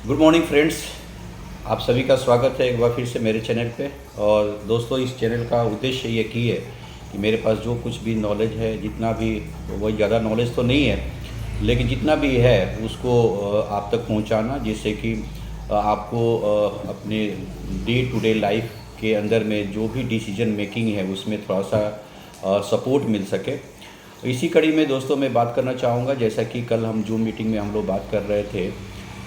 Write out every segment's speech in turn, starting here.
Good morning friends. आप सभी का स्वागत है एक बार फिर से मेरे चैनल पे। और दोस्तों, इस चैनल का उद्देश्य ये की है कि मेरे पास जो कुछ भी नॉलेज है, जितना भी, वही ज़्यादा नॉलेज तो नहीं है, लेकिन जितना भी है उसको आप तक पहुंचाना, जिससे कि आपको अपने डे टू डे लाइफ के अंदर में जो भी डिसीजन मेकिंग है उसमें थोड़ा सा सपोर्ट मिल सके। इसी कड़ी में दोस्तों मैं बात करना चाहूँगा, जैसा कि कल हम जूम मीटिंग में हम लोग बात कर रहे थे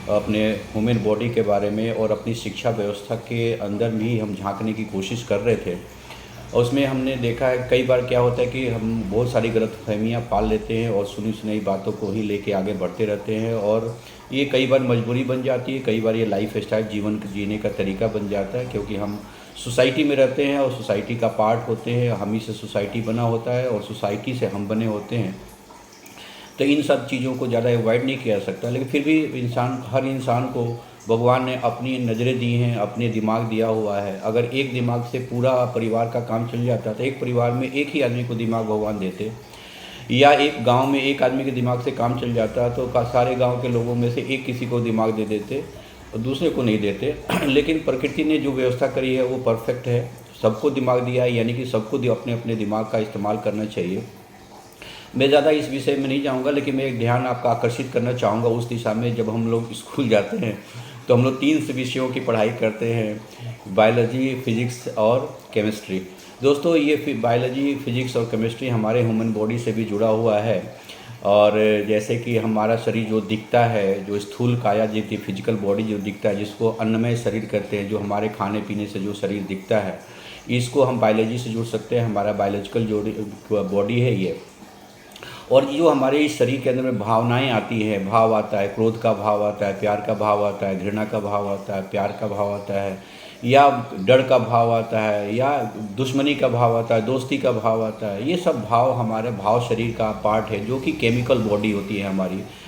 अपने ह्यूमन बॉडी के बारे में, और अपनी शिक्षा व्यवस्था के अंदर भी हम झांकने की कोशिश कर रहे थे। और उसमें हमने देखा है कई बार क्या होता है कि हम बहुत सारी गलतफहमियां पाल लेते हैं और सुनी सुनाई बातों को ही लेके आगे बढ़ते रहते हैं, और ये कई बार मजबूरी बन जाती है, कई बार ये लाइफ स्टाइल जीवन जीने का तरीका बन जाता है, क्योंकि हम सोसाइटी में रहते हैं और सोसाइटी का पार्ट होते हैं। हम ही से सोसाइटी बना होता है और सोसाइटी से हम बने होते हैं। तो इन सब चीज़ों को ज़्यादा अवॉइड नहीं किया जा सकता, लेकिन फिर भी हर इंसान को भगवान ने अपनी नज़रें दी हैं, अपने दिमाग दिया हुआ है। अगर एक दिमाग से पूरा परिवार का काम चल जाता तो एक परिवार में एक ही आदमी को दिमाग भगवान देते, या एक गांव में एक आदमी के दिमाग से काम चल जाता तो सारे गांव के लोगों में से एक किसी को दिमाग दे देते और दूसरे को नहीं देते। लेकिन प्रकृति ने जो व्यवस्था करी है वो परफेक्ट है, सबको दिमाग दिया है, यानी कि सबको अपने अपने दिमाग का इस्तेमाल करना चाहिए। मैं ज़्यादा इस विषय में नहीं जाऊँगा, लेकिन मैं एक ध्यान आपका आकर्षित करना चाहूँगा उस दिशा में। जब हम लोग स्कूल जाते हैं तो हम लोग 3 विषयों की पढ़ाई करते हैं, बायोलॉजी, फिजिक्स और केमिस्ट्री। दोस्तों, ये बायोलॉजी, फिजिक्स और केमिस्ट्री हमारे ह्यूमन बॉडी से भी जुड़ा हुआ है। और जैसे कि हमारा शरीर जो दिखता है, जो स्थूल काया जितनी फिजिकल बॉडी जो दिखता है, जिसको अन्नमय शरीर कहते हैं, जो हमारे खाने पीने से जो शरीर दिखता है, इसको हम बायोलॉजी से जोड़ सकते हैं। हमारा बायोलॉजिकल जो बॉडी है ये। और जो हमारे इस शरीर के अंदर में भावनाएं आती हैं, भाव आता है, क्रोध का भाव आता है, प्यार का भाव आता है, घृणा का भाव आता है, प्यार का भाव आता है, या डर का भाव आता है, या दुश्मनी का भाव आता है, दोस्ती का भाव आता है। ये सब भाव हमारे भाव शरीर का पार्ट है, जो कि केमिकल बॉडी होती है।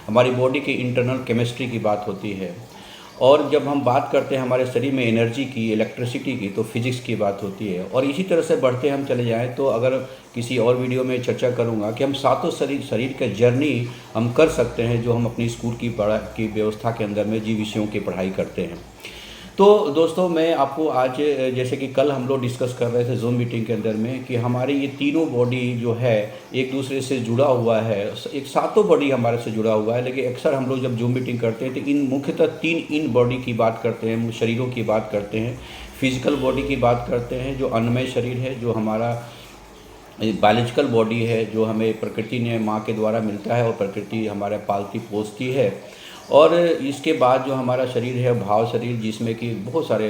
हमारी बॉडी की इंटरनल केमिस्ट्री की बात होती है। और जब हम बात करते हैं हमारे शरीर में एनर्जी की, इलेक्ट्रिसिटी की, तो फिजिक्स की बात होती है। और इसी तरह से बढ़ते हम चले जाएं तो अगर किसी और वीडियो में चर्चा करूंगा कि हम सातों शरीर का जर्नी हम कर सकते हैं, जो हम अपनी स्कूल की व्यवस्था के अंदर में जिन विषयों की पढ़ाई करते हैं। तो दोस्तों, मैं आपको आज, जैसे कि कल हम लोग डिस्कस कर रहे थे जूम मीटिंग के अंदर में, कि हमारी ये तीनों बॉडी जो है एक दूसरे से जुड़ा हुआ है। एक सातों बॉडी हमारे से जुड़ा हुआ है, लेकिन अक्सर हम लोग जब जूम मीटिंग करते हैं तो इन मुख्यतः 3 इन बॉडी की बात करते हैं, शरीरों की बात करते हैं। फिजिकल बॉडी की बात करते हैं, जो अन्नमय शरीर है, जो हमारा बायोलॉजिकल बॉडी है, जो हमें प्रकृति ने माँ के द्वारा मिलता है और प्रकृति हमारा पालती पोसती है। और इसके बाद जो हमारा शरीर है भाव शरीर, जिसमें कि बहुत सारे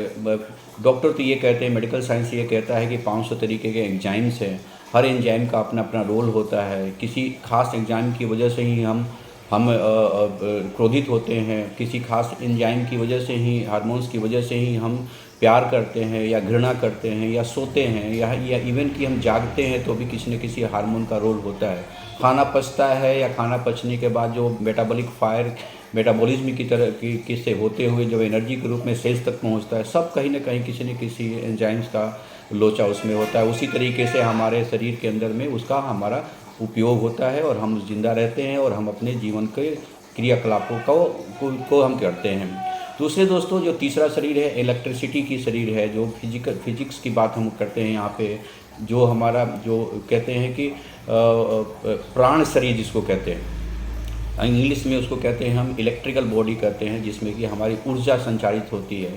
डॉक्टर तो ये कहते हैं, मेडिकल साइंस ये कहता है कि 500 तरीके के एंजाइम्स हैं। हर एंजाइम का अपना अपना रोल होता है। किसी खास एंजाइम की वजह से ही हम क्रोधित होते हैं, किसी खास एंजाइम की वजह से ही, हार्मोन्स की वजह से ही हम प्यार करते हैं या घृणा करते हैं या सोते हैं, या इवन कि हम जागते हैं तो भी किसी न किसी हार्मोन का रोल होता है। खाना पचता है या खाना पचने के बाद जो मेटाबॉलिज्म की तरह की से होते हुए जब एनर्जी के रूप में सेल्स तक पहुंचता है, सब कहीं ना कहीं किसी न किसी एंजाइम्स का लोचा उसमें होता है। उसी तरीके से हमारे शरीर के अंदर में उसका हमारा उपयोग होता है और हम जिंदा रहते हैं और हम अपने जीवन के क्रियाकलापों को हम करते हैं। दूसरे दोस्तों, जो तीसरा शरीर है इलेक्ट्रिसिटी की शरीर है, जो फिजिक्स की बात हम करते हैं यहाँ पे, जो हमारा जो कहते हैं कि प्राण शरीर जिसको कहते हैं, इंग्लिश में उसको कहते हैं हम इलेक्ट्रिकल बॉडी कहते हैं, जिसमें कि हमारी ऊर्जा संचारित होती है।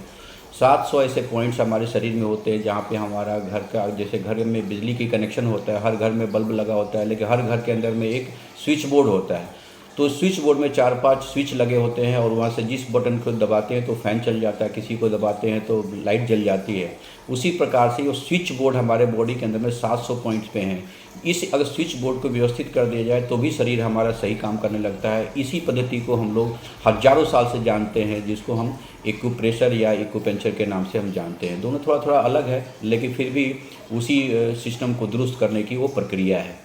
700 ऐसे पॉइंट्स हमारे शरीर में होते हैं जहाँ पे हमारा घर का, जैसे घर में बिजली की कनेक्शन होता है, हर घर में बल्ब लगा होता है, लेकिन हर घर के अंदर में एक स्विच बोर्ड होता है। तो स्विच बोर्ड में 4-5 स्विच लगे होते हैं और वहाँ से जिस बटन को दबाते हैं तो फ़ैन चल जाता है, किसी को दबाते हैं तो लाइट जल जाती है। उसी प्रकार से ये स्विच बोर्ड हमारे बॉडी के अंदर में 700 पॉइंट्स पे हैं। अगर स्विच बोर्ड को व्यवस्थित कर दिया जाए तो भी शरीर हमारा सही काम करने लगता है। इसी पद्धति को हम लोग हज़ारों साल से जानते हैं, जिसको हम एक्यूप्रेशर या एक्यूपेंचर के नाम से हम जानते हैं। दोनों थोड़ा थोड़ा अलग है, लेकिन फिर भी उसी सिस्टम को दुरुस्त करने की वो प्रक्रिया है।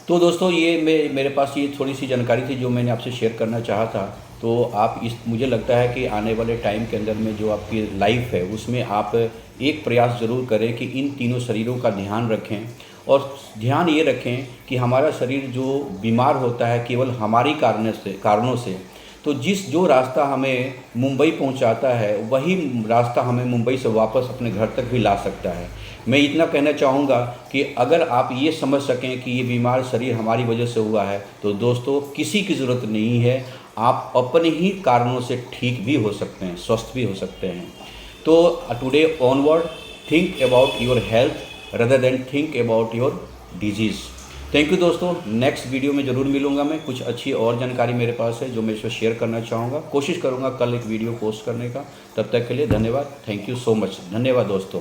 तो दोस्तों, ये मेरे पास ये थोड़ी सी जानकारी थी जो मैंने आपसे शेयर करना चाहा था। तो आप मुझे लगता है कि आने वाले टाइम के अंदर में जो आपकी लाइफ है उसमें आप एक प्रयास ज़रूर करें कि इन तीनों शरीरों का ध्यान रखें। और ध्यान ये रखें कि हमारा शरीर जो बीमार होता है केवल हमारी कारणों से, तो जो रास्ता हमें मुंबई पहुंचाता है वही रास्ता हमें मुंबई से वापस अपने घर तक भी ला सकता है। मैं इतना कहना चाहूँगा कि अगर आप ये समझ सकें कि ये बीमार शरीर हमारी वजह से हुआ है तो दोस्तों किसी की ज़रूरत नहीं है, आप अपने ही कारणों से ठीक भी हो सकते हैं, स्वस्थ भी हो सकते हैं। तो today onward think about your health rather than think about your disease. Thank you दोस्तों, नेक्स्ट वीडियो में ज़रूर मिलूंगा मैं। कुछ अच्छी और जानकारी मेरे पास है जो मैं इसमें शेयर करना चाहूँगा, कोशिश करूँगा कल एक वीडियो पोस्ट करने का। तब तक के लिए धन्यवाद, थैंक यू सो मच, धन्यवाद दोस्तों।